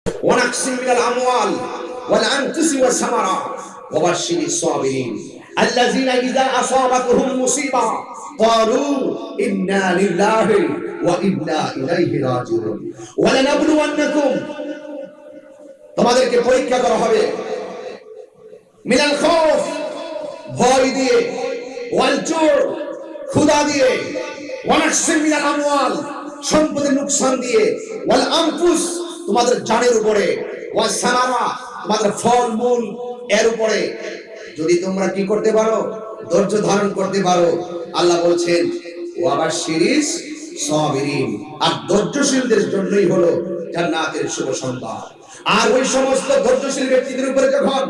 ونقص من الأموال والأنفس والثمرات وبشر الصابرين الذين إذا أصابتهم مصيبة قالوا إنا لله وإنا إليه راجعون ولنبلونكم তোমাদেরকে পরীক্ষা করা হবে মিনাল খৌফ ভয় দিয়ে ওয়াল জুর ক্ষুধা দিয়ে ওয়ানাকসিম মিনাল আমওয়াল সম্পদের নুকসান দিয়ে ওয়াল আনফুস তোমাদের জানের উপরে ওয়াস সামারা তোমাদের ফলমূল এর উপরে যদি তোমরা কি করতে পারো ধৈর্য ধারণ করতে পারো আল্লাহ বলছেন ওয়াবাশশিরিস সাবিরিন আর ধৈর্যশীলদের জন্যই হলো জান্নাতের শুভ সংবাদ। আর ওই সমস্ত ধৈর্যশীল ব্যক্তিদের উপরে যখন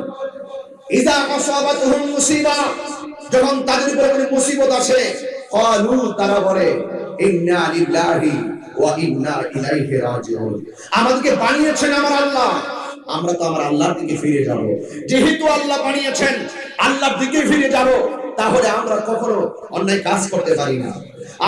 ইযা আসাবাতুহুম মুসিবা যখন তাদের উপরে কোনো মুসিবত আসে ক্বালু তারা বলে ইন্না লিল্লাহি ওয়া ইন্না ইলাইহি রাজিউন আমাদেরকে বানিয়েছেন আমার আল্লাহ আমরা তো আমার আল্লাহর দিকে ফিরে যাব। যেহেতু আল্লাহ বানিয়েছেন আল্লাহর দিকে ফিরে যাব তাহলে আমরা কখনো অন্যায় কাজ করতে পারি না,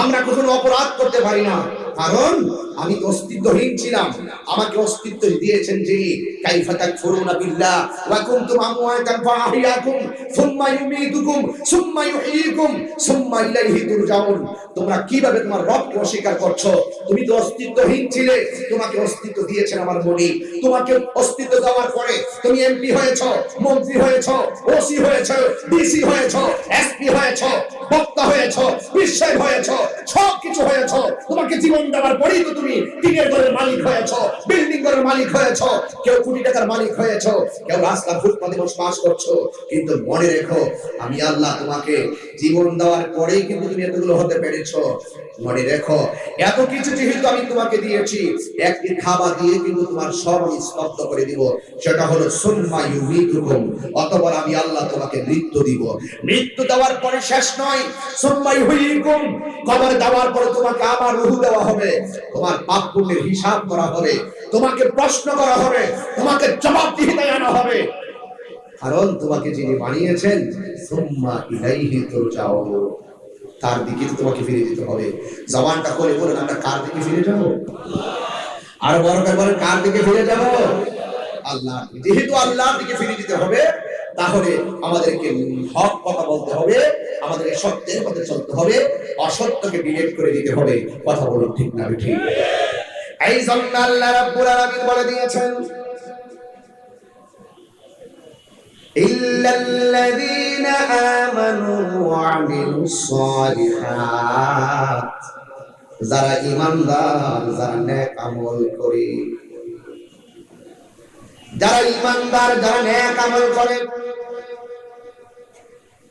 আমরা কখনো অপরাধ করতে পারি না, কারণ আমি তো অস্তিত্বহীন ছিলাম, আমাকে অস্তিত্ব দিয়েছেন যিনি। কাইফা তাকফুরুনা বিল্লাহ ওয়া কুনতুম আমওয়াতান ফাআহইয়াকুম সুম্মা ইউমীতুকুম সুম্মা ইউহয়িকুম সুম্মা ইলাইহি তুরজাউন তোমরা কিভাবে তোমার রবকে অস্বীকার করছো? তুমি তো অস্তিত্বহীন ছিলে, তোমাকে অস্তিত্ব দিয়েছেন আমার মনি। তোমাকে অস্তিত্ব দেওয়ার পরে তুমি এমপি হয়েছো, মন্ত্রী হয়েছো, ওসি হয়েছো, ডিসি হয়েছো, এসপি হয়েছো, বক্তা হয়েছো, বিশ্বের হয়েছো, সব কিছু হয়েছো। তোমাকে জীবন দেওয়ার পরেই তো তুমি টিনের ঘরের মালিক হয়েছো, বিল্ডিং ঘরের মালিক হয়েছো, কেউ কোটি টাকার মালিক হয়েছো, কেউ রাস্তার ফুটপাতে বসবাস করছো। কিন্তু মনে রেখো আমি আল্লাহ তোমাকে জীবন দেওয়ার পরেই কিন্তু তুমি এতগুলো হতে পেরেছো। মনে রেখো এত কিছু যেহেতু আমি তোমাকে দিয়েছি, একটি খাবার দিয়ে কিন্তু তোমার সব আমি স্তব্ধ করে দিব, সেটা হলো সুম্মা ইউমীতুকুম অতঃপর আমি আল্লাহ তোমাকে মৃত্যু দিব। মৃত্যু দেওয়ার পরে শেষ নয়, সুম্মা ইউহয়িকুম কবর দেওয়ার পরে তোমাকে আবার রূহ দেওয়া হবে, তোমার পাপ পুণ্যের হিসাব করা হবে, তোমাকে প্রশ্ন করা হবে, তোমাকে জবাবদিহিতায় আনা হবে, কারণ তোমাকে যিনি বানিয়েছেন সুম্মা ইলাইহি তুরজাউন তার দিকে তোমাকে ফিরে যেতে হবে। জবানটা করে বলেন আমরা কার দিকে ফিরে যাব? আর বড় করে বলেন কার দিকে ফিরে যাব? আল্লাহ। যেহেতু আল্লাহর দিকে ফিরে যেতে হবে তাহলে আমাদেরকে হক কথা বলতে হবে, আমাদেরকে সত্যের পথে চলতে হবে, অসত্যকে ডিলিট করে দিতে হবে। কথা বলুন ঠিক না ঠিক? এই জন্য আল্লাহ রাব্বুল আলামিন বলে দিয়েছেন ইল্লাল্লাযীনা আমানু ওয়া আমিলুস সালিহাত যারা ঈমানদার, যারা নেক আমল করে, যারা ঈমানদার, যারা নেক আমল করে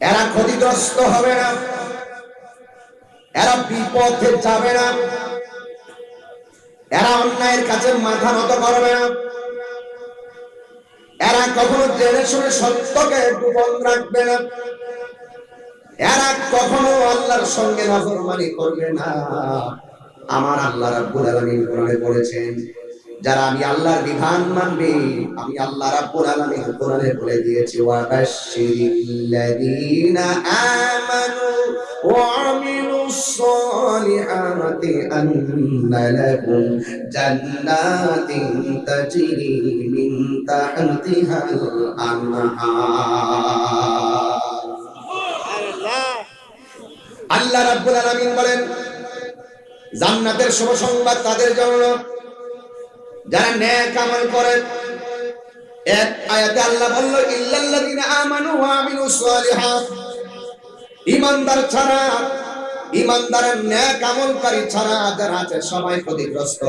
এরা ক্ষতিগ্রস্ত হবে না, এরা বিপথে যাবে না, এরা অন্যায়ের কাছে মাথা নত করবে না, এরা কখনো জেনে শুনে সত্যকে গোপন রাখবে না, এরা কখনো আল্লাহর সঙ্গে নাফরমানি করবে না। আমার আল্লাহ রাব্বুল আলামিন কোরআনে বলেছেন যারা আমি আল্লাহর বিধান মানবে, আমি আল্লাহ রাব্বুল আলামিন কোরআনে বলে দিয়েছি ওয়া বাশশিরিল্লাযীনা আমানু ওয়া আমিলুস সালিহাতি আন্না লাহুম জান্নাতিন তাজরি মিন তাহতিহাল আনহার। আল্লাহ রাব্বুল আলামিন বলেন জান্নাতের শুভ সংবাদ তাদের জন্য যারা নেক আমল করে। এক আয়াতে আল্লাহ বলল ইল্লাল্লাযীনা আমানু ওয়া আমিলুস সালিহাত ঈমানদার ছাড়া, ঈমানদারের নেক আমলকারী ছাড়া যারা আছে সবাই ক্ষতিগ্রস্ত।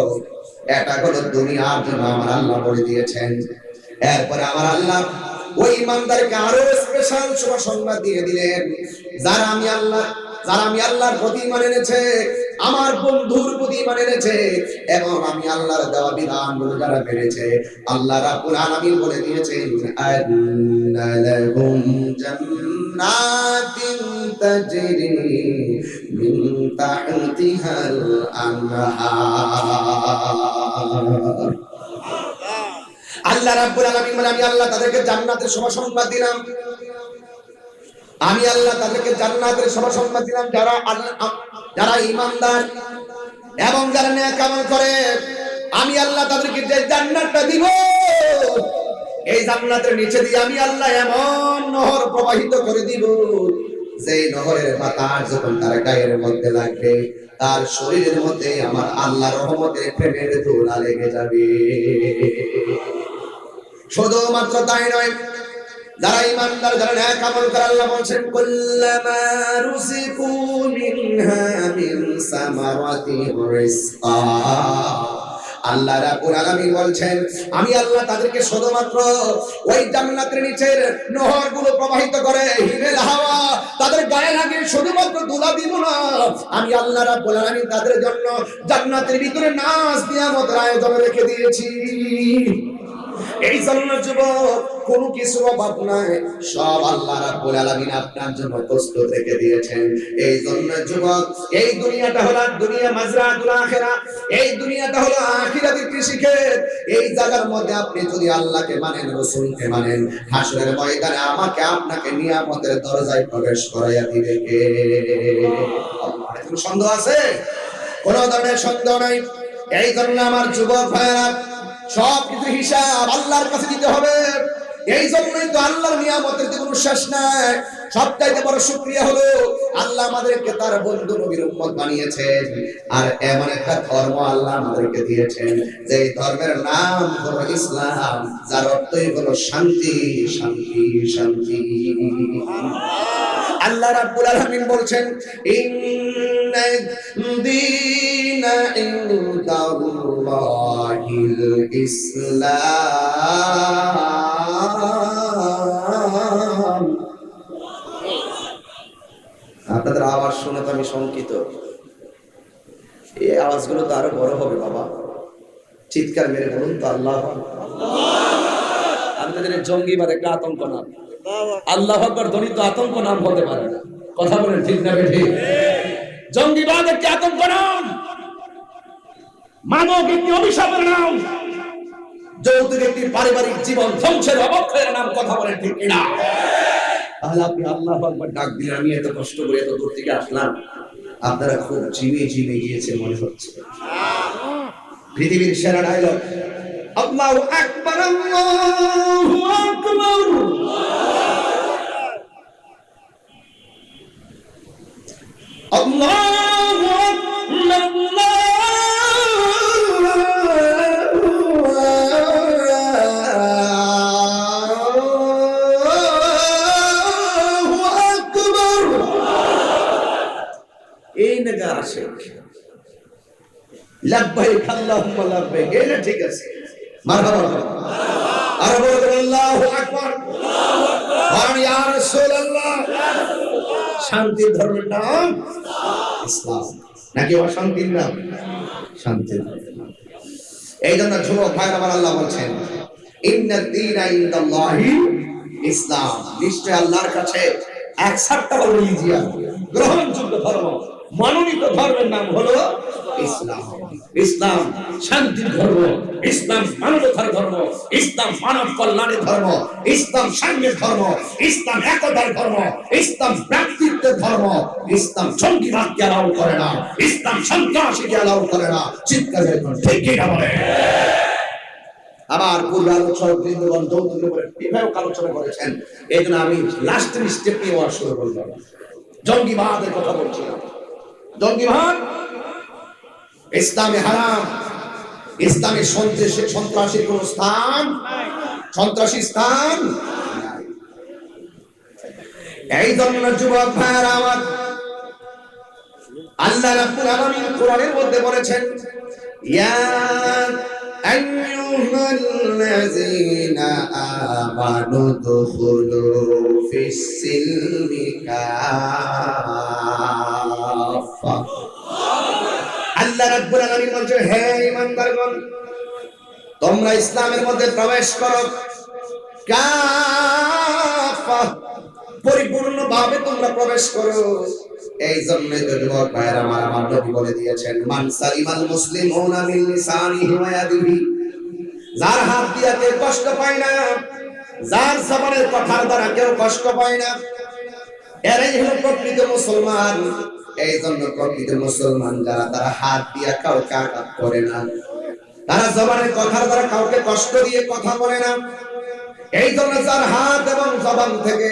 এটা হলো দুনিয়ার জন্য আমার আল্লাহ বলে দিয়েছেন। এরপরে আমার আল্লাহ ওই ঈমানদারকে আরো স্পেশাল শুভ সংবাদ দিয়ে দিলেন যারা আমি আল্লাহর প্রতি ঈমান এনেছে, আমার বন্ধুর প্রতি ঈমান এনেছে এবং আমি আল্লাহর দেওয়া বিধানগুলো যারা মেনেছে। আল্লাহ রাব্বুল আলামিন বলে দিয়েছেন আন্না লাহুম জান্নাতিন তাজরি মিন তাহতিহাল আনহার। আল্লাহ রাব্বুল আলামিন মানে আমি আল্লাহ তাদেরকে জান্নাতের শুভ সংবাদ দিলাম, আমি আল্লাহ তাদেরকে জান্নাতের শুভ সংবাদ দিলাম যারা ঈমানদার এবং যারা নেক আমল করে। আমি আল্লাহ তাদেরকে যে জান্নাতটা দিব জান্নাতের নিচে দিয়ে আমি আল্লাহ এমন নহর প্রবাহিত করে দিব, যে নহরের বাতাস যখন তার গায়ের মধ্যে লাগবে, তার শরীরের মধ্যে আমার আল্লাহ রহমতের প্রেমের ধুলা লেগে যাবে। শুধুমাত্র তাই নয়, যারা ঈমানদার, যারা নেক আমল করে, আল্লাহ বলেন কুল্লামা রুজিকু মিনহা মিন সামারাতির রিজকা। আল্লাহ রাব্বুল আলামিন বলছেন, আমি আল্লাহ তাদেরকে শুধুমাত্র ওই জান্নাতের নিচের নহরগুলো প্রবাহিত করে হিমেল হাওয়া তাদের গায়ে লাগে শুধুমাত্র দুলা দিব না, আমি আল্লাহ রাব্বুল আলামিন তাদের জন্য জান্নাতের ভিতরে নাজ নিয়ামতের আয়োজন রেখে দিয়েছি। এই জন্য যুবক, কোনো কিছু অভাব নাই, সব আল্লাহ রাব্বুল আলামিন আপনার জন্য প্রস্তুত রেখে দিয়েছেন। এই জন্য যুবক, এই দুনিয়াটা হলো দুনিয়া মাজরাতুল আখিরা, এই দুনিয়াটা হলো আখিরাতের কৃষিক্ষেত। এই জায়গার মধ্যে আপনি যদি আল্লাহকে মানেন, রাসূলকে মানেন, হাসরের ময়দানে আমাকে আপনাকে নিয়ামতের দরজায় প্রবেশ করাইয়া দিবে কে? আল্লাহ। কোনো সন্দেহ আছে? কোনো ধরনের সন্দেহ নাই। এই জন্য আমার যুবক ভাইরা, সব কিছু হিসাব আল্লাহর কাছে দিতে হবে। এই জন্যই তো আল্লাহর নিয়ামতের কোনো শেষ নাই। সবচাইতে বড় শুকরিয়া হলো আল্লাহ আমাদেরকে তার বন্ধু নবীর উম্মত বানিয়েছেন, আর এমন একটা ধর্ম আল্লাহ আমাদেরকে দিয়েছেন, যে ধর্মের নাম হলো ইসলাম, যার অর্থই হলো শান্তি, শান্তি, শান্তি। আল্লাহ রাব্বুল আলামিন বলছেন, ইন্নাদ-দীনা ইনদাল্লাহিল ইসলাম। আপনাদের আওয়াজ শুনে তো আমি শঙ্কিত। এই আওয়াজগুলো তো আরো বড় হবে বাবা, চিৎকার মেরে বলুন তো আল্লাহ। আপনাদের জঙ্গিবাদ একটা আতঙ্ক নাম, আল্লাহু আকবার ধ্বনি তো আতঙ্ক নাম হতে পারে না। কথা বলেন ঠিক না ঠিক? জঙ্গিবাদ একটি আতঙ্ক নাম, মানব একটি অভিশাপের নাম, যৌতুক একটি পারিবারিক জীবন ধ্বংসের অবক্ষয়ের নাম। কথা বলেন ঠিক কিনা? তাহলে আপনি আল্লাহু আকবার ডাক দিলেন, আমি এত কষ্ট করে এত দূর থেকে আসলাম, আপনারা খুব জিমে জিমে গিয়েছে মনে হচ্ছে। পৃথিবীর সেরা ডায়লগ, আল্লাহু আকবার, আল্লাহু আকবার। আল্লাহু আকবার, আল্লাহু আকবার। এই নাগা আসে লাব্বাইক আল্লাহুম্মা লাব্বাইক, এটা ঠিক আছে, মারহাবা। আর বলেন আল্লাহু আকবার, আর ইয়া রাসূলুল্লাহ। শান্তির ধর্মের নাম ইসলাম, নাকি অশান্তির নাম? শান্তির। এই জন্য যুবক ভাই আমার আল্লাহ বলছেন, ইন্নাদ-দীনা ইনদাল্লাহি ইসলাম, নিশ্চয় আল্লাহর কাছে অ্যাকসেপ্টেবল রিলিজিয়ন, গ্রহণযোগ্য ধর্ম, মনোনীত ধর্মের নাম হলো ইসলাম। ইসলাম শান্তির ধর্ম, ইসলাম মানবতার ধর্ম, ইসলাম মানব কল্যাণের ধর্ম, ইসলাম সাম্যের ধর্ম, ইসলাম একতার ধর্ম, ইসলাম ভ্রাতৃত্বের ধর্ম। ইসলাম জঙ্গিবাদকে অ্যালাউ করে না, ইসলাম সন্ত্রাসীকে অ্যালাউ করে না। চিৎকার করে ঠিক কি না বলে? আবার পূর্ব আলোচক বৃন্দগণ যৌতুকের উপরে বিভাগ আলোচনা করেছেন। এই জন্য আমি লাস্টের স্টেপ নিয়ে ওয়াজ শুরু করলাম। জঙ্গিবাদের কথা বলছিলাম। জঙ্গিবাদ ইসলামে হারাম, ইসলামে সন্ত্রাসীর কোন স্থান, সন্ত্রাসী স্থান। এই জন্য যুবক ভাইরা আমার, আল্লাহ রাব্বুল আলামিন কোরআনের মধ্যে বলেছেন, ইয়া আইয়ুহাল্লাযীনা আমানু দুখুলু ফিস-সিলমি কাফা। আল্লাহ রাব্বুল আলামিন বলেন, হে ঈমানদারগণ, তোমরা ইসলামের মধ্যে প্রবেশ করো, কাফা, পরিপূর্ণভাবে তোমরা প্রবেশ করো। এই জন্যই তো যুবক ভাইরা আমার নবী বলে দিয়েছেন, মান সালিমাল মুসলিমুনা মিন লিসানিহি ওয়া ইয়াদিহি, যার হাত দিয়ে কেউ কষ্ট পায় না, যার জবানের কথার দ্বারা কেউ কষ্ট পায় না, এরাই হলো প্রকৃত মুসলমান। এই জন্য প্রকৃত মুসলমান যারা, তারা হাত দিয়ে কাউকে আঘাত করে না, তারা জবানের কথার দ্বারা কাউকে কষ্ট দিয়ে কথা বলে না, এই জন্য যার হাত এবং জবান থেকে,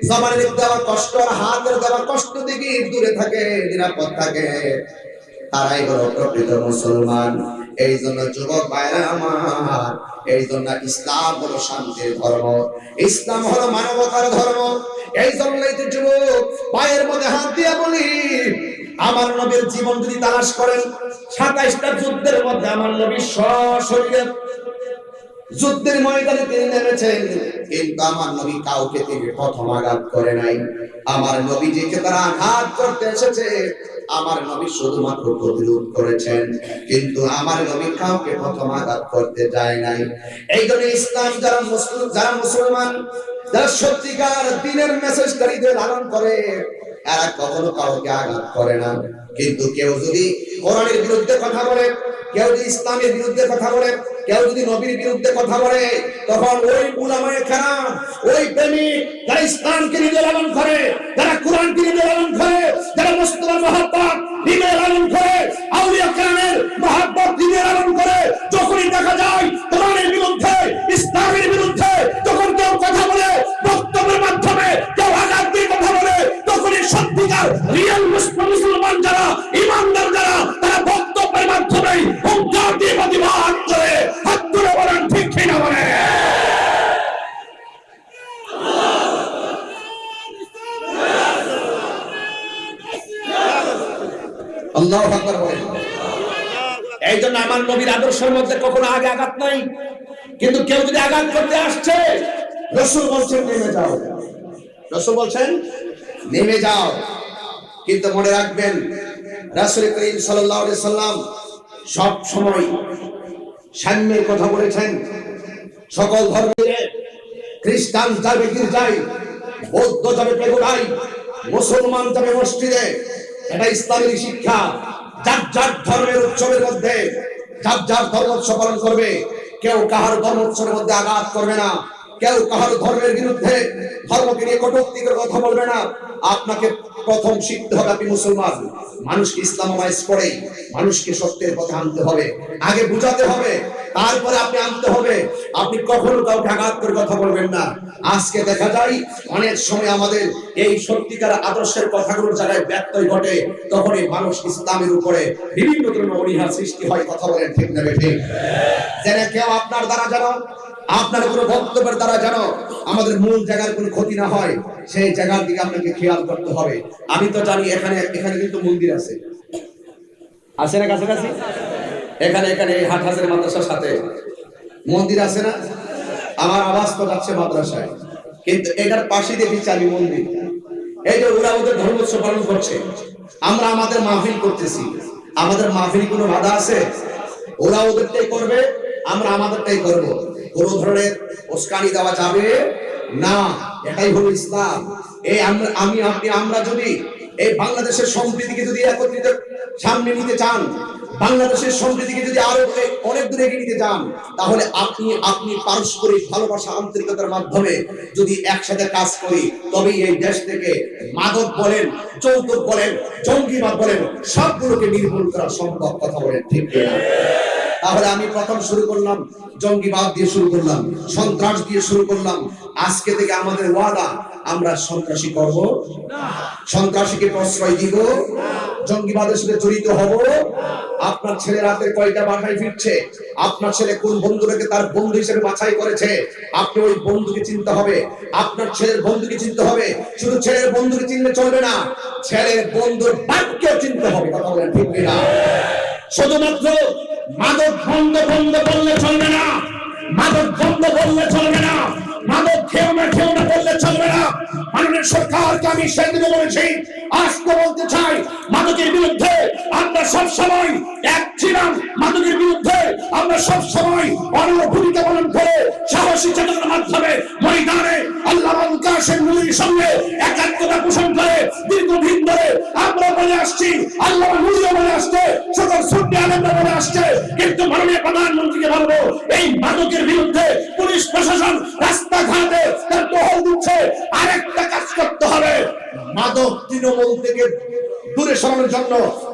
জবানের দেওয়া কষ্ট আর হাতের দেওয়া কষ্ট থেকে দূরে থাকে, নিরাপদ থাকে, তারাই হলো প্রকৃত মুসলমান। এই জন্য যুবক ভাইরা আমার, এই জন্য ইসলাম হলো শান্তির ধর্ম, ইসলাম হলো মানবতার ধর্ম। এই জন্যই তো যুবক পায়ের মধ্যে হাত দিয়ে বলি, আমার নবীর জীবন যদি তালাশ করেন, 27টা যুদ্ধের মধ্যে আমার নবী সশরীরে যুদ্ধের ময়দানে তিনি নেমেছেন, কিন্তু আমার নবী কাউকে তিনি প্রথম আঘাত করে নাই। আমার নবী যেকে তারা আঘাত করতে এসেছে, আমার নবী শুধুমাত্র প্রতিরোধ করেছেন, কিন্তু আমার নবী কাউকে প্রথম আঘাত করতে যায় নাই। এই জন্য ইসলাম যারা মুসলমান, যারা সত্যিকার দ্বীনের মেসেজকারীদের লালন করে, এরা কখনো কাউকে আঘাত করে না। কিন্তু কেউ যদি কোরআনের বিরুদ্ধে কথা বলে, কেউ যদি ইসলামের বিরুদ্ধে কথা বলে, কেউ যদি নবীর বিরুদ্ধে কথা বলে, তখন ওই উলামায়ে কেরাম, ওই প্রেমিক যারা ইসলামকে নিজে লালন করে, যারা কোরআনকে নিজে লালন করে, যারা মুস্তাফার মহব্বত নিজে লালন করে, আউলিয়া কেরামের মহব্বত নিজে লালন করে, যখনই দেখা যায় কোরআনের বিরুদ্ধে, ইসলামের বিরুদ্ধে যখন কেউ কথা বলে, বক্তব্যের মাধ্যমে কেউ আঘাত দিয়ে কথা বলে, তখনই সত্যিকার রিয়েল মুসলমান যারা, ইমানদার যারা, তারা বক্তব্যের মাধ্যমে হুঙ্কার দিয়ে প্রতিবাদ করে। হাত তুলে বলেন ঠিক কিনা বলে। আল্লাহু আকবার বলেন। এই জন্য আমার নবীর আদর্শের মধ্যে কখনো আগে আঘাত নাই, কিন্তু কেউ যদি আঘাত করতে আসছে, রাসূল বলছেন নেমে যাও, রাসূল বলছেন নেমে যাও। কিন্তু মনে রাখবেন, রাসূল করিম সাল্লাল্লাহু আলাইহি সাল্লাম সব সময় সাম্যের কথা বলেছেন। সকল ধর্মের, খ্রিস্টান যাবে গির্জায়, বৌদ্ধ যাবে পেগোডায়, মুসলমান যাবে মসজিদে, এটা ইসলামের শিক্ষা। যার যার ধর্মের উৎসবের মধ্যে যার যার ধর্ম উৎসব পালন করবে, কেউ কাহার ধর্ম উৎসবের মধ্যে আঘাত করবে না, কেউ কাহার ধর্মের বিরুদ্ধে, ধর্মকে নিয়ে কটূক্তি করে কথা বলবে না। আপনাকে প্রথম শিখতে হবে আপনি মুসলমান, মানুষকে ইসলামাইজ করে মানুষকে সত্যের পথে আনতে হবে, আগে বুঝাতে হবে, তারপরে আপনি আনতে হবে। আপনি কখনো কাউকে আঘাত করে কথা বলবেন না। আজকে দেখা যায় অনেক সময় আমাদের এই সত্যিকার আদর্শের কথাগুলোর জায়গায় ব্যত্যয় ঘটে, তখনই মানুষ ইসলামের উপরে বিভিন্ন ধরনের অনীহা সৃষ্টি হয়। কথা বলেন ঠিক না ঠিক? যেন কেউ আপনার দ্বারা জানো, আপনার কোনো বক্তব্যের দ্বারা যেন আমাদের মূল জায়গার কোনো ক্ষতি না হয়, সেই জায়গার দিকে আপনাকে খেয়াল করতে হবে। আমি তো জানি এখানে কিন্তু মন্দির আছে, আছে না কাছাকাছি? এখানে হাটহাজারী মাদ্রাসার সাথে মন্দির আছে না? আমার আওয়াজ তো যাচ্ছে মাদ্রাসায়, কিন্তু এটার পাশে দেখেছি আমি মন্দির। এই যে ওরা ওদের ধর্মোৎসব পালন করছে, আমরা আমাদের মাহফিল করতেছি, আমাদের মাহফিল কোনো বাধা আছে? ওরা ওদেরটাই করবে, আমরা আমাদেরটাই করব। কোন ধরনের উস্কানি দেওয়া যাবে না, এটাই হলো ইসলাম। এই আমরা যদি এই বাংলাদেশের সম্প্রীতিকে যদি একত্রিত সামনে নিতে চান, বাংলাদেশের সম্প্রীতিকে যদি আরো অনেক দূরে এগিয়ে নিতে চান, তাহলে আপনি পারস্পরিক ভালোবাসা, আন্তরিকতার মাধ্যমে যদি একসাথে কাজ করি, তবে এই দেশ থেকে মাদক বলেন, যৌতুক বলেন, জঙ্গিবাদ বলেন, সবগুলোকে নির্মূল করা সম্ভব। কথা বলেন ঠিক কিনা? তাহলে আমি প্রথম শুরু করলাম জঙ্গিবাদ দিয়ে, শুরু করলাম সন্ত্রাস দিয়ে, শুরু করলাম। আজকে থেকে আমাদের ওয়াদা, আমরা সন্ত্রাসী করব না, সন্ত্রাসীকে প্রশ্রয় দিব না, জঙ্গিবাদের সাথে জড়িত হব। আপনার ছেলে রাতে কয়টা বাসায় ফিরছে, আপনার ছেলে কোন বন্ধুটাকে তার বন্ধু হিসেবে বাছাই করেছে, আপনি ওই বন্ধুকে চিনতে হবে, আপনার ছেলের বন্ধুকে চিনতে হবে। শুধু ছেলের বন্ধুকে চিনলে চলবে না, ছেলের বন্ধুর বাপকেও চিনতে হবে। কথা বলেন ঠিক কিনা? শুধুমাত্র মাদক বন্ধ বললে চলবে না, মাদক বন্ধ বললে চলবে না, মাদক খেও না বললে চলবে না। মাননীয় সরকারকে আমি সেদিন বলেছি, আজকে বলতে চাই, মাদকের বিরুদ্ধে আমরা সব সময় এক ছিলাম, মাদকের বিরুদ্ধে আমরা সব সময় অনন্য ভূমিকা পালন করে সাহসী চেতনার মাধ্যমে ময়দানে আল্লাহ কাশেম নূরের সঙ্গে একাত্মতা পোষণ করে দীর্ঘদিন ধরে আমরা বলে আসছি, আল্লাহ নূরও বলে আসছে, সকল সুন্নি আলেমরা বলে আসছে। কিন্তু মাননীয় প্রধানমন্ত্রীকে বলবো, এই মাদকের বিরুদ্ধে পুলিশ প্রশাসন রাস্তাঘাটে তার টহল দিচ্ছে, আরেকটা কাজ করতে হবে, মাদক তৃণমূল থেকে দূরে সরানোর জন্য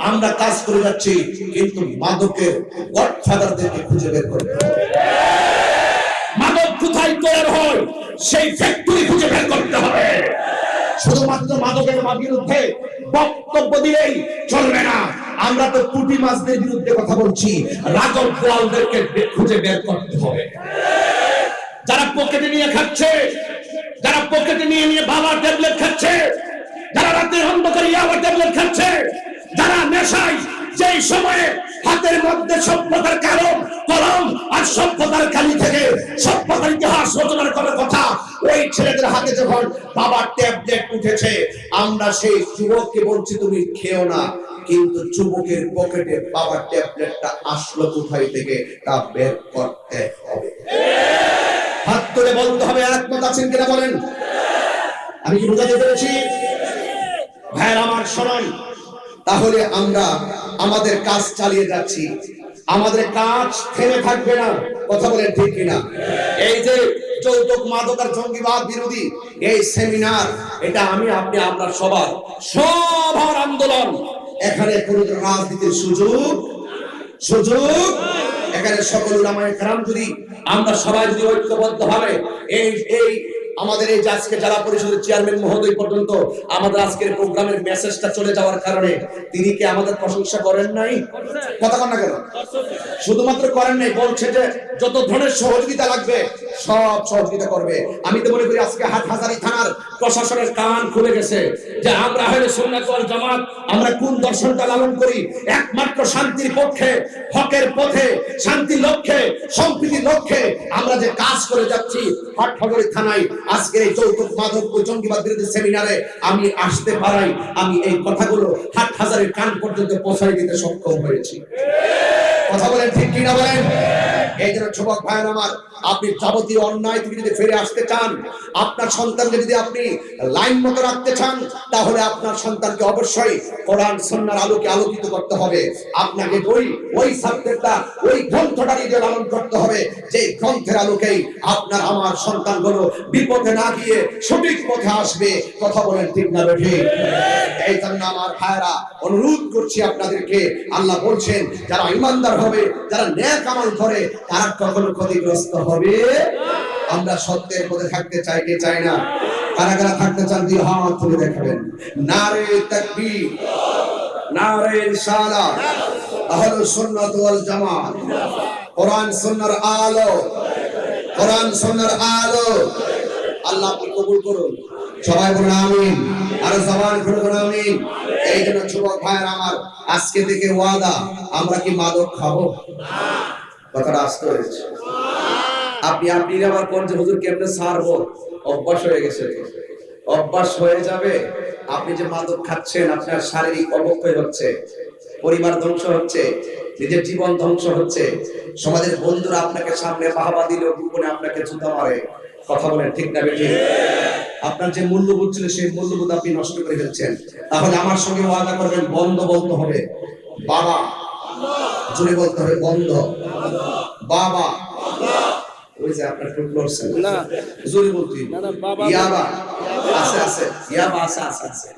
আমরা কাজ করে যাচ্ছি, কিন্তু মাদকের গডফাদারদেরকে খুঁজে বের করতে হবে। মাদক কোথায় তৈরি হয়, সেই ফ্যাক্টরি খুঁজে বের করতে হবে। শুধুমাত্র মাদকের বিরুদ্ধে বক্তব্য দিলেই চলবে না। আমরা তো পুঁটি মাছদের বিরুদ্ধে কথা বলছি, রাজব গোয়ালদেরকে খুঁজে বের করতে হবে। যারা পকেটে নিয়ে খাচ্ছে, যারা পকেটে নিয়ে নিয়ে বাবা ট্যাবলেট খাচ্ছে, যারা রাতের অন্ধকারে ইয়াবা ট্যাবলেট খাচ্ছে, যারা নেশায় যেই সময়ে হাতের মধ্যে সভ্যতার কারণ কলম আর সভ্যতার কালি থেকে সভ্যতার ইতিহাস রচনার করার কথা, ওই ছেলেদের হাতে যখন বাবার ট্যাবলেট উঠেছে, আমরা সেই যুবককে বলছি তুমি খেও না, কিন্তু যুবকের পকেটে বাবার ট্যাবলেটটা আসলো কোথায় থেকে তা বের করতে হবে। হাত তুলে বলতে হবে, একমত আছেন কিনা বলেন। আমি কি বুঝাতে পেরেছি? ভাইয়ের আমার শোনেন, তাহলে আমরা আমাদের কাজ চালিয়ে যাচ্ছি, আমাদের কাজ থেমে থাকবে না। কথা বলেন ঠিক কিনা? এই যে যৌতুক মাদক আর জঙ্গিবাদ বিরোধী এই সেমিনার, এটা আমি আপনি আমরা সবার আন্দোলন। এখানে কোনো রাজনীতির সুযোগ এখানে সকল উলামায়ে কেরাম যদি আমরা সবাই যদি ঐক্যবদ্ধ ভাবে এই আমাদের এই আজকে জেলা পরিষদের চেয়ারম্যান মহোদয় পর্যন্ত আমাদের আজকের প্রোগ্রামের মেসেজটা চলে যাওয়ার কারণে তিনি কি আমাদের প্রশংসা করেন নাই? কথা বল না কেন? শুধুমাত্র করেন নাই, বলছে যে যত ধরনের সহযোগিতা লাগবে সব সহযোগিতা করবে। আমি তো মনে করি আজকে হাটহাজারী থানার প্রশাসনের কান খুলে গেছে যে আমরা আহলে সুন্নাত ওয়াল জামাত, আমরা কোন দর্শনটা লালন করি, একমাত্র শান্তির পক্ষে, হকের পথে, শান্তির লক্ষ্যে, সম্প্রীতির লক্ষ্যে আমরা যে কাজ করে যাচ্ছি। হাটহাজারী থানায় আজকে এই যৌতুক মাদক ও জঙ্গিবাদ বিরোধী সেমিনারে আমি আসতে পারাই, আমি এই কথাগুলো হাটহাজারীর কান পর্যন্ত পৌঁছাই দিতে সক্ষম হয়েছি। কথা বলেন ঠিক কিনা বলেন? এই জন্য যুবক ভাইয়ের আমার, আপনি যাবতীয় অন্যায় থেকে যদি ফিরে আসতে চান, আপনার সন্তানকে যদি আপনি লাইন মতো রাখতে চান, তাহলে আপনার সন্তানকে অবশ্যই কোরআন সুন্নাহর আলোকে আলোকিত করতে হবে। আপনাকে ওই সাবজেক্টটা, ওই গ্রন্থটা দিয়ে লালন করতে হবে, যে গ্রন্থের আলোকেই আপনার আমার সন্তানগুলো বিপদে না গিয়ে সঠিক পথে আসবে। কথা বলেন ঠিক না বেঠিক? এই জন্য আমার ভাইরা অনুরোধ করছি আপনাদেরকে, আল্লাহ বলছেন যারা ইমানদার হবে, যারা নেক আমল করে, তারা কখনো ক্ষতিগ্রস্ত হবে। আমরা সত্যের পথে থাকতে চাই কি চাই না? কারা কারা থাকতে চান দুই হাত তুলে দেখাবেন। নারে তাকবীর, নারে রিসালাত, আহলুস সুন্নাত ওয়াল জামাত, কোরআন সুন্নাহর আলো, কোরআন সুন্নাহর আলো। আল্লাহ আপনি কবুল করুন। সবাই বলুন আমিন, আর জবান খুলে বলুন আমিন। এই জন্য যুবক ভাইয়ের আমার, আজকে থেকে ওয়াদা, আমরা কি মাদক খাবো? কথাটা আসতে হয়েছে। আপনি আবার কোন যে হুজুর কেমনে ছাড়বো, অভ্যাস হয়ে গেছে, অভ্যাস হয়ে যাবে। আপনি যে মাদক খাচ্ছেন, আপনার শারীরিক অবক্ষয় হচ্ছে, পরিবার ধ্বংস হচ্ছে, নিজের জীবন ধ্বংস হচ্ছে, সমাজের বন্ধুরা আপনাকে সামনে বাহবা দিলেও গোপনে আপনাকে জুতা মারে। কথা বলেন ঠিক না বেঠিক? আপনার যে মূল্যবোধ ছিল সেই মূল্যবোধ আপনি নষ্ট করে ফেলছেন। তাহলে আমার সঙ্গে ওয়াদা করবেন, বন্ধ বলতে হবে বাবা, জোরে বলতে হবে বন্ধ বাবা। ওই যে আপনার টুট লড়ছেন না, জোরে বলতে ইয়াবা আছে ইয়াবা আছে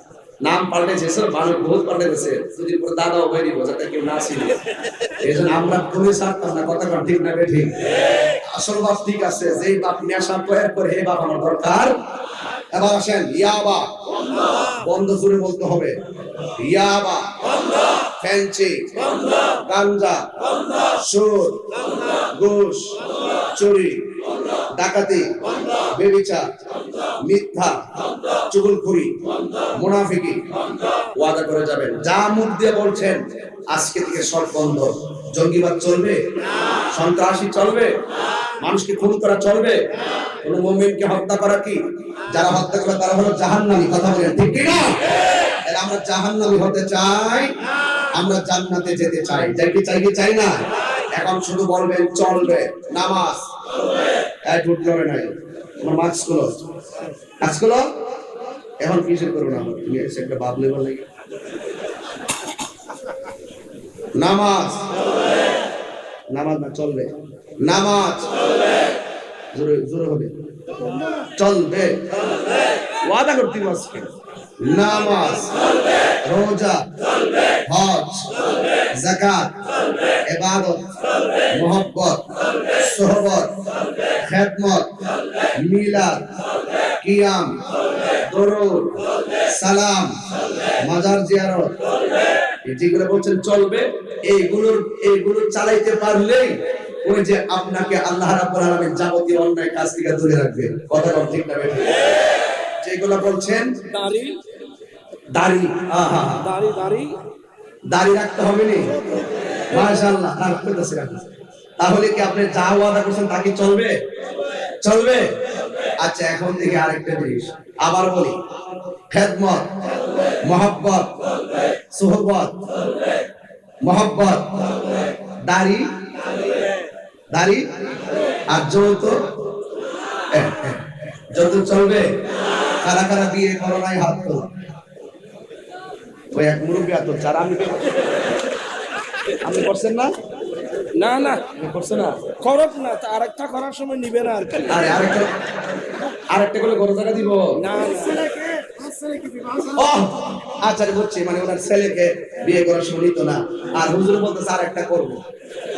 নাম পাল্টেছে, সব মানুষ বহুত পাল্টেছে। যদি পুরো দাদাও বাইরে বোঝাতে কেউ না ছিল, এই জন্য আমরা খুবই সারতাম না। কথা ঠিক না বেঠিক? আসল বাপ ঠিক আছে, যেই বাপ নেশা তৈরি করে এই বাপ আমার দরকার। এবার আসেন, ইয়াবা বন্ধ, জোরে বলতে হবে ইয়াবা, ফ্যান্সি, গাঞ্জা, সুদ, ঘুষ, চুরি, ডাকাতি, ব্যভিচার, মিথ্যা, চুগলখড়ি, মুনাফিকি। ওয়াদা করে যাবেন, যা মুখ দিয়ে বলছেন আজকে থেকে সব বন্ধ। জঙ্গিবাদ চলবে? সন্ত্রাসী চলবে? মানুষকে খুন করা চলবে? কোন মুমিনকে হত্যা করা কি? যারা হত্যা করে তারা হলো জাহান্নামী। কথা বলেন ঠিক কি না? তাহলে আমরা জাহান্নামী হতে চাই, আমরা জান্নাতে যেতে চাই। চাই কি চাই না? এখন শুধু বলবেন চলবে, নামাজ ঢুক যাবে নাই, আমার মাস্কগুলো এখন কিসের করবো না, তুমি একটা ভাবলে বল লাগে। নামাজ না চলবে, নামাজ জোরে হবে, চলবে, ওয়াদা করতে আজকে। নামাজ, রোজা, হজ, যাকাত, ইবাদত, মুহাব্বত, সোহবত, খেদমত, মিলাদ, কিয়াম, দরুদ, সালাম, মাজার জিয়ারত, যেগুলো বলছেন চলবে, এইগুলো চালাইতে পারলেই ওই যে আপনাকে আল্লাহ রাব্বুল আলামিন যাবতীয় অন্যায় কাজ থেকে দূরে রাখবে। কথা বল ঠিক না বেঠিক? যেগুলো বলছেন দাড়ি দাড়ি রাখতে হবে নি, মাশাআল্লাহ, রাখতেছে। তাহলে কি আপনি যা ওয়াদা করছেন তা কি চলবে? চলবে। আচ্ছা, এখন থেকে আরেকটা জিনিস আবার বলি, খেদমত, মহব্বত, সোহবত, মহব্বত, দাড়ি আর যৌতুক চলবে। কারা কারা বিয়ে করো নাই হাত তোলো। ওই এক মুরব্বী হাত তুলছে। আর আপনি করছেন না? না করছে না, করক না, আরেকটা করার সময় নিবে না আর কি। আরে আরেকটা করে গরু টাকা দিব না। আচ্ছা বুঝছি, মানে ওনার ছেলেকে বিয়ে করার সময় নিত না, আর হুজুর বলতেছে আরেকটা করবো,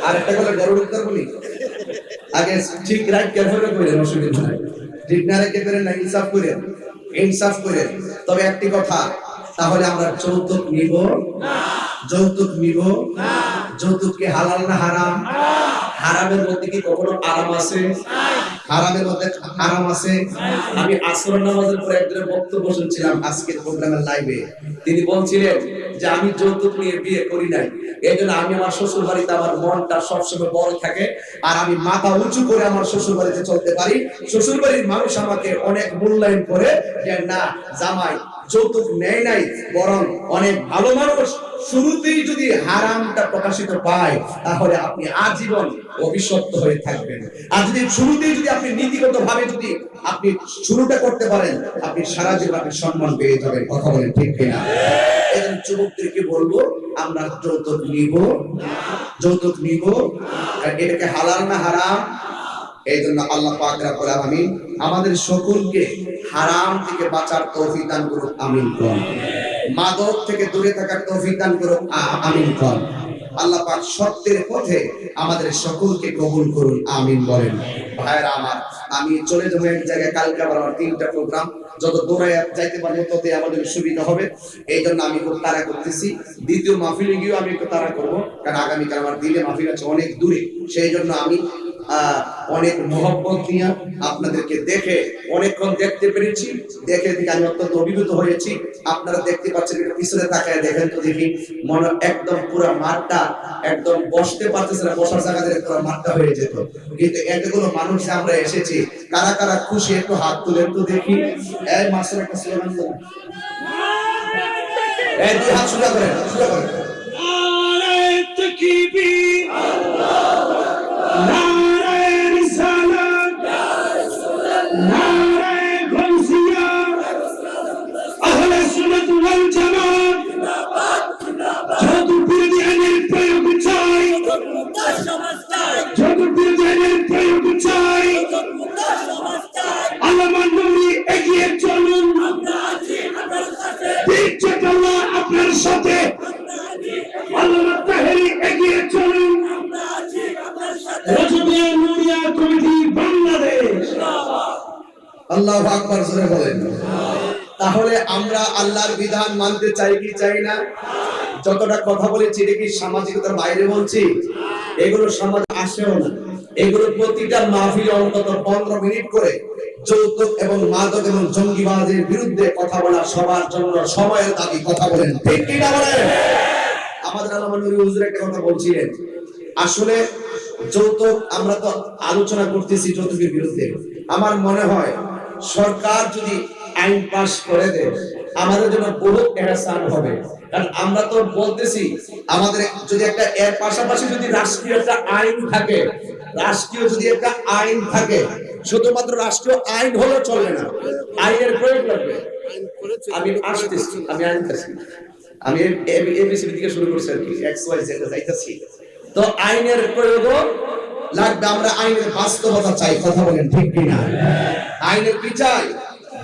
আরেকটা করলে গরু করবো নি। আগে ঠিক রাইট ক্যালকুলেট করেন, অসুবিধা নাই। ঠিক না রেখে করেন না, ইনসাফ করেন। তবে একটি কথা, তাহলে আমরা যৌতুক নিব না। যৌতুক কি হালাল না হারাম? হারামের মধ্যে কি কখনো আরাম আছে? হারামের মধ্যে আরাম আছে? আমি আসর নামাজের পরে একজনের বক্তব্য শুনছিলাম আজকের প্রোগ্রামের লাইভে। তিনি বলছিলেন যে আমি যৌতুক নিয়ে বিয়ে করি নাই, এই জন্য আমি আমার শ্বশুর বাড়িতে আমার মনটা সবসময় বড় থাকে, আর আমি মাথা উঁচু করে আমার শ্বশুর বাড়িতে চলতে পারি। শ্বশুর বাড়ির মানুষ আমাকে অনেক মূল্যায়ন করে যে না, জামাই যৌতুক নেয় নাই, বরং অনেক ভালো মানুষ। শুরুতেই যদি হারামটা প্রকাশিত পায়, তাহলে আপনি আজীবন অভিশপ্ত হয়ে থাকবেন। আর যদি শুরুতেই যদি আপনি নীতিগত ভাবে যদি আপনি শুরুটা করতে পারেন, আপনি সারা জীবন আপনি সম্মান পেয়ে যাবেন। কথা বলেন ঠিক কিনা? এজন্য যুবকদেরকে বলবো, আমরা যৌতুক নিব। এটাকে হালাল না হারাম? এই জন্য আল্লাহ পাক রব্বুল আলামিন আমাদের সকলকে হারাম থেকে বাঁচার তৌফিক দান করুন, আমিন। মাদক থেকে দূরে থাকার তৌফিক দান করুন, আমিন। আল্লাহ পাক সত্যের পথে আমাদের সকলকে কবুল করুন, আমিন বলেন। ভাইরা আমার, আমি চলে যাবো এক জায়গায়, কালকে আবার আমার 3টা প্রোগ্রাম, যত দৌড়ায় যাইতে পারবো ততই আমাদের সুবিধা হবে। এই জন্য আমি খুব তাড়া করতেছি। দ্বিতীয় মাহফিলে গিয়েও আমি একটু তাড়া করবো, কারণ আগামীকাল আমার দিলে মাহফিল আছে অনেক দূরে। সেই জন্য আমি অনেক মহব্বত নিয়ে আপনাদেরকে দেখে অনেকক্ষণ দেখতে পেরেছি, দেখে আমি অত্যন্ত অভিভূত হয়েছি। আপনারা দেখতে পাচ্ছেন, একটু পিছনে তাকায় দেখেন তো দেখি, মনে একদম পুরো মাঠটা একদম বসতে পারতেছে না, বসার জায়গা থেকে পুরো মাঠটা হয়ে যেত। কিন্তু এতগুলো মানুষ আমরা এসেছি, কারা কারা খুশি একটু হাত তুলেন তো দেখি। এই মাসের একটা স্লোগান দেন, এই দুই হাত সোজা করেন, সোজা করেন। নারে তাকবীর, নারে রিসালাত, নারে গাউসিয়া, আহলে সুন্নাত ওয়াল জামাত জিন্দাবাদ। যত বিরোধী আইনের প্রয়োগ চাই, যত বিরোধী আইনের প্রয়োগ চাই, আল্লামা নূরী এগিয়ে চলুন, আমরা আছি আপনার সাথে। বিচ্ছেদুল্লাহ আপনার সাথে, আল্লামা তাহেরি এগিয়ে চলুন, আমরা আছি আপনার সাথে। রজবিয়া নুরিয়া কমিটি বাংলাদেশ জিন্দাবাদ। আল্লাহু আকবার জোরে বলেন। তাহলে আমরা আল্লাহর বিধান মানতে চাই কি চাই না? যতটা কথা বলেছি এটা কি সামাজিকতার বাইরে বলছি? এগুলো সমাজ আসেও না। এগুলো প্রতিটা মাহফিলে অন্তত 15 মিনিট করে যৌতুক এবং মাদক এবং জঙ্গিবাদের বিরুদ্ধে কথা বলা সবার জন্য সময়ের দাবি। কথা বলেন ঠিক কি না বলেন? আমাদের আল্লামা নূরী হুজুর একটা কথা বলছিলেন, আসলে যৌতুক আমরা তো আলোচনা করতেছি যৌতুকের বিরুদ্ধে। আমার মনে হয় সরকার যদি আইন পাস করে দেয়, আমাদের জন্য বহুত এহসান হবে। কারণ আমরা তো বলতেছি, আমাদের যদি একটা এর পাশাপাশি যদি রাষ্ট্রীয় একটা আইন থাকে, রাষ্ট্রীয় যদি একটা আইন থাকে, শুধুমাত্র রাষ্ট্রীয় আইন হলে চলবে না, আইনের প্রয়োগ লাগবে। আমি আসতেছি, আমি আনতেছি, আমি এবিসি থেকে শুরু করছি আর কি, এক্স ওয়াই জেড যাইতাছি। তো আইনের প্রয়োগও লাগবে। আমরা আইনের বাস্তবতা চাই। কথা বলেন ঠিক কি না? আইনের কি চাই?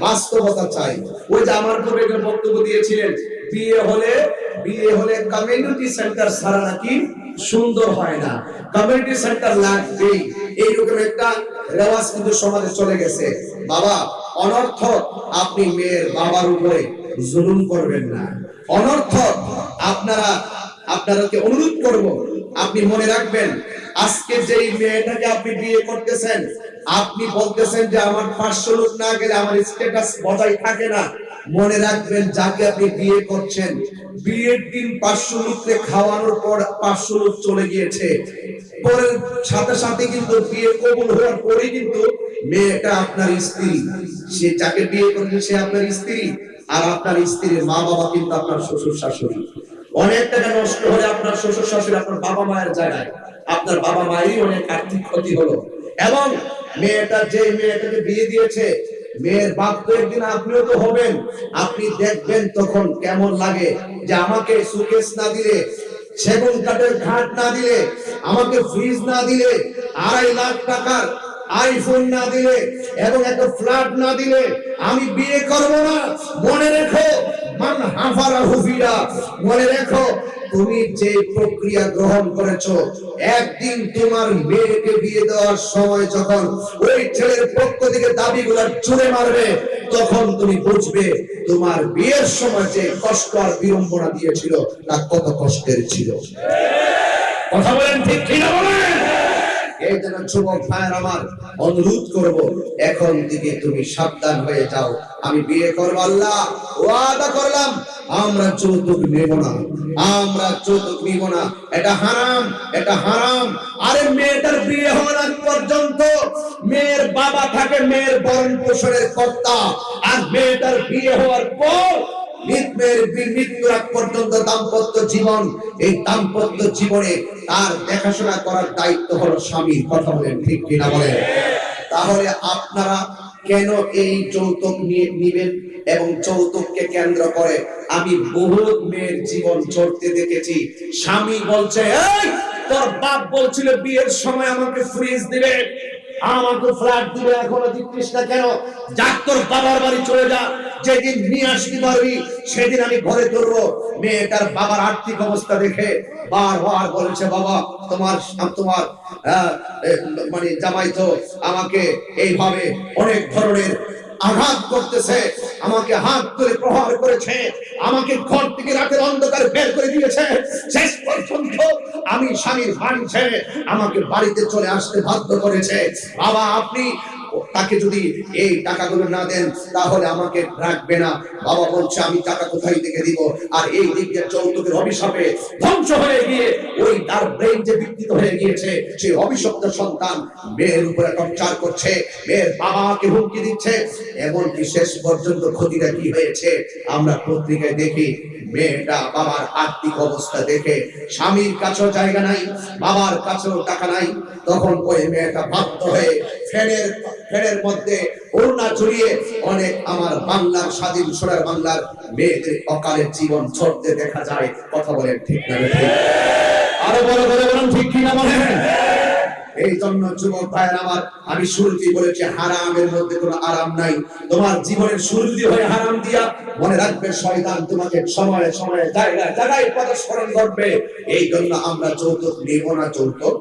বাস্তবতা চাই। ওই যে আমার পূর্বে একটা বক্তব্য দিয়েছিলেন, বিয়ে হলে কমিউনিটি সেন্টার ছাড়া নাকি সুন্দর হয় না, কমিউনিটি সেন্টার লাগবেই, এইরকম একটা রেওয়াজ কিন্তু সমাজে চলে গেছে। বাবা, অনর্থক আপনি মেয়ের বাবার উপরে জুলুম করবেন না। অনর্থক আপনারাকে অনুরোধ করব, আপনি মনে রাখবেন, আজকে যেই মেয়েটাকে আপনি বিয়ে করতেছেন, আপনি বলতেছেন যে আমার 500 লোক না গেলে আমার স্ট্যাটাস বজায় থাকে না। মনে রাখবেন, যাকে আপনি বিয়ে করছেন, বিয়ের দিন 500 লোককে খাওয়ানোর পর 500 লোক চলে গিয়েছে, পরের সাথে সাথে কিন্তু বিয়ে কবুল হওয়ার পরে কিন্তু মেয়েটা আপনার স্ত্রী, সে যাকে বিয়ে করছে সে আপনার স্ত্রী, আর আপনার স্ত্রীর মা বাবা কিন্তু আপনার শ্বশুর শাশুড়ি। অনেক টাকা নষ্ট হলে আপনার শ্বশুর শাশুড়ি আপনার বাবা মায়ের জায়গায়, আপনার বাবা মায়েরই অনেক আর্থিক ক্ষতি হলো। এবং যে মেয়েটাকে বিয়ে দিয়েছে, মেয়ের বাপ তো একদিন আপনিও তো হবেন, আপনি দেখবেন তখন কেমন লাগে যে আমাকে সুকেস না দিলে, সেগুন কাঠের খাট না দিলে, আমাকে ফ্রিজ না দিলে, 2.5 লাখ টাকার আইফোন না দিলে এবং একটা ফ্ল্যাট না দিলে আমি বিয়ে করব না। মনে রেখো, মান হাফারা হুফিরা, মনে রেখো, তুমি যে প্রক্রিয়া গ্রহণ করেছো, একদিন তোমার মেয়েকে বিয়ে দেওয়ার সময় যখন ওই ছেলের পক্ষ থেকে দাবিগুলো জোরে মারবে, তখন তুমি বুঝবে তোমার বিয়ের সময় যে কষ্ট আর বিড়ম্বনা দিয়েছিল তা কত কষ্টের ছিল। কথা বলেন ঠিক কিনা বলেন? এই জন্য যুবক ভাইয়ের আমার অনুরোধ করব, এখন থেকে তুমি সাবধান হয়ে যাও। আমি বিয়ে করব, আল্লাহ ওয়াদা করলাম আমরা যৌতুক নেব না, আমরা যৌতুক নিব না, এটা হারাম, এটা হারাম। আরে মেয়েটার বিয়ে হওয়ার আগ পর্যন্ত মেয়ের বাবা থাকে মেয়ের ভরণ পোষণের কর্তা, আর মেয়েটার বিয়ে হওয়ার পর মৃত্যুর আগ পর্যন্ত দাম্পত্য জীবন, এই দাম্পত্য জীবনে তার দেখাশোনা করার দায়িত্ব হলো স্বামীর। কথা বলেন ঠিক কিনা বলেন? তাহলে আপনারা কেন এই যৌতুক নিবেন? এবং যৌতুককে কেন্দ্র করে আমি বহুত মেয়ের জীবন চলতে দেখেছি। স্বামী বলছে, এই তোর বাপ বলছিল বিয়ের সময় আমাকে ফ্রিজ দিবে, আমাকে ফ্ল্যাট দিবে, এখনো দিচ্ছিস না কেন? যাক তোর বাবার বাড়ি চলে যা, যেদিন নিয়ে আসতে পারবি সেদিন আমি ঘরে ধরবো। মেয়েটার বাবার আর্থিক অবস্থা দেখে বারবার বলেছে, বাবা তোমার মানে জামাই তো আমাকে এইভাবে অনেক ধরনের আঘাত করতেছে, আমাকে হাত করে প্রহার করেছে, আমাকে ঘর থেকে রাতের অন্ধকার বের করে দিয়েছে, শেষ পর্যন্ত আমি স্বামীর বাড়ি ছেড়ে আমাকে বাড়িতে চলে আসতে বাধ্য করেছে। বাবা আপনি তাকে যদি এই টাকাগুলো না দেন তাহলে আমাকে রাখবে না। বাবা বলছে আমি টাকা কোথায় থেকে দিব? আর এই দিক দিয়ে যৌতুকের অভিশাপে ধ্বংস হয়ে গিয়ে ওই তার ব্রেন যে বিকৃত হয়ে গিয়েছে, সেই অভিশপ্ত সন্তান মেয়ের উপরে টর্চার করছে, মেয়ের বাবাকে হুমকি দিচ্ছে। এমনকি শেষ পর্যন্ত ক্ষতিটা কি হয়েছে আমরা পত্রিকায় দেখি, মেয়েটা বাবার আর্থিক অবস্থা দেখে স্বামীর কাছেও জায়গা নাই, বাবার কাছেও টাকা নাই, তখন ওই মেয়েটা বাধ্য হয়ে ফ্যানের মধ্যে ওড়না জড়িয়ে অনেক আমার বাংলার স্বাধীন সোনার বাংলার মেয়েদের অকালের জীবন ছড়তে দেখা যায়। কথা বলেন ঠিক না ঠিক? আরো বড় করে বলেন ঠিক কিনা বলেন? এই জন্য যুবক ভাইয়ের আমার, আমি শুরুতেই বলেছি হারামের মধ্যে কোনো আরাম নাই। তোমার জীবনের শুরুতে হয়ে হারাম দিয়া মনে রাখবে শয়তান তোমাকে সময়ে সময়ে জায়গায় জায়গায় পদস্মরণ করবে। এই জন্য আমরা যৌতুক নেব না, যৌতুক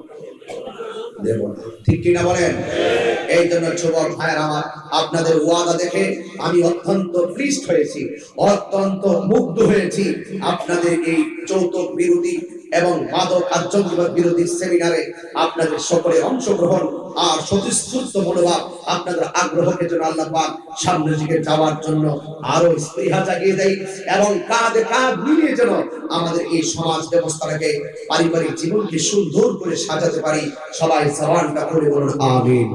দেব না, ঠিক কিনা বলেন? এই জন্য যুবক ভাইয়ের আমার, আপনাদের ওয়াদা দেখে আমি অত্যন্ত প্লিজড হয়েছি, অত্যন্ত মুগ্ধ হয়েছি। আপনাদের এই যৌতুক বিরোধী এবং মাদক আর্যবাদ বিরোধী সেমিনারে আপনাদের সকলের অংশগ্রহণ আর স্বতঃস্ফূর্ত মনোভাব, আপনাদের আগ্রহকে যেন আল্লাহ পাক সামনের দিকে যাওয়ার জন্য আরো স্পৃহা জাগিয়ে দেয় এবং কাঁধে কাঁধ মিলিয়ে যেন আমাদের এই সমাজ ব্যবস্থাটাকে, পারিবারিক জীবনকে সুন্দর করে সাজাতে পারি। সবাই জবানটা করে বলুন আমিন।